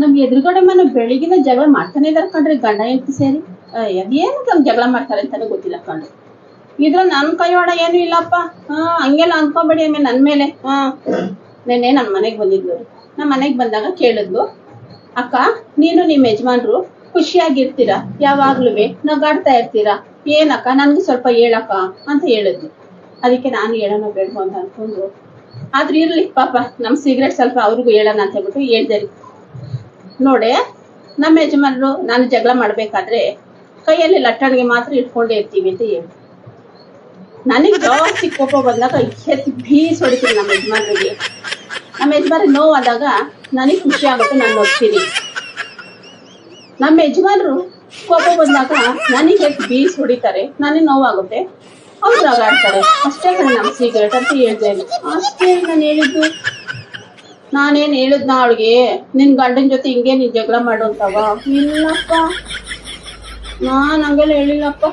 ನಮ್ ಎದುರುಗಡೆ ಮನೆ ಬೆಳಿಗಿನ ಜಗಳ ಮಾಡ್ತಾನೆ ಇದಾರೆ ಕಣ್ರಿ, ಗಂಡ ಹೆಂಡತಿ ಸೇರಿ. ಅದೇನು ನಮ್ ಜಗಳ ಮಾಡ್ತಾರೆ ಅಂತಾನೆ ಗೊತ್ತಿಲ್ಲ ಕಣ್ರಿ. ಇದ್ರ ನನ್ ಕೈವಾಡ ಏನು ಇಲ್ಲಪ್ಪ. ಹಂಗೆಲ್ಲ ಅನ್ಕೋಬೇಡಿ ಆಮೇಲೆ ನನ್ ಮೇಲೆ. ನೆನ್ನೆ ನನ್ ಮನೆಗ್ ಬಂದಿದ್ಲು. ನಮ್ ಮನೆಗ್ ಬಂದಾಗ ಕೇಳಿದ್ಲು, ಅಕ್ಕ ನೀನು ನಿಮ್ ಯಜಮಾನ್ರು ಖುಷಿಯಾಗಿರ್ತೀರಾ, ಯಾವಾಗ್ಲೂ ನಗಾಡ್ತಾ ಇರ್ತೀರಾ, ಏನಕ್ಕ ನನ್ಗೆ ಸ್ವಲ್ಪ ಹೇಳಕ್ಕ ಅಂತ ಹೇಳಿದ್ಲು. ಅದಕ್ಕೆ ನಾನು ಹೇಳೋಣ ಬೇಡ್ಬೋ ಅಂತ ಅನ್ಕೊಂಡು, ಆದ್ರೂ ಇರ್ಲಿ ಪಾಪ ನಮ್ ಸಿಗರೇಟ್ ಸ್ವಲ್ಪ ಅವ್ರಿಗೂ ಹೇಳೋಣ ಅಂತ ಹೇಳ್ಬಿಟ್ಟು ಹೇಳ್ದೆ. ನೋಡಿ, ನಮ್ಮ ಯಜಮಾನ್ರು ನಾನು ಜಗಳ ಮಾಡ್ಬೇಕಾದ್ರೆ ಕೈಯಲ್ಲಿ ಲಟ್ಟಣಿಗೆ ಮಾತ್ರ ಇಟ್ಕೊಂಡೇ ಇರ್ತೀವಿ ಅಂತ ಹೇಳಿ, ನನಗೆ ಜಾಸ್ತಿ ಕೋಪ ಬಂದಾಗ ಎತ್ತಿ ಬೀಸ್ ಹೊಡಿತೀನಿ ನಮ್ಮ ಯಜಮಾನ್ರಿಗೆ. ನಮ್ಮ ಯಜಮಾನ್ರಿಗೆ ನೋವಾದಾಗ ನನಗೆ ಖುಷಿ ಆಗುತ್ತೆ, ನಾನು ನೋಡ್ತೀನಿ. ನಮ್ಮ ಯಜಮಾನ್ರು ಕೋಪ ಬಂದಾಗ ನನಗೆ ಎತ್ತಿ ಬೀಸ್ ಹೊಡಿತಾರೆ, ನನಗೆ ನೋವಾಗುತ್ತೆ, ಅವ್ರು ರಗಾಡ್ತಾರೆ. ಅಷ್ಟೇ ಕಡೆ ನಮ್ಮ ಸಿಗರೇಟ್ ಅಂತ ಹೇಳ್ದೆ. ಅಷ್ಟೇ ನಾನು ಹೇಳಿದ್ದು. ನಾನೇನ್ ಹೇಳಿದ್ನ ಅವಳಿಗೆ, ನಿನ್ ಗಂಡನ ಜೊತೆ ಹಿಂಗೆ ನೀನ್ ಜಗಳ ಮಾಡು ಅಂತವ? ಇಲ್ಲಪ್ಪ, ನಾನ್ ಹಂಗೆಲ್ಲ ಹೇಳಿಲ್ಲಪ್ಪ.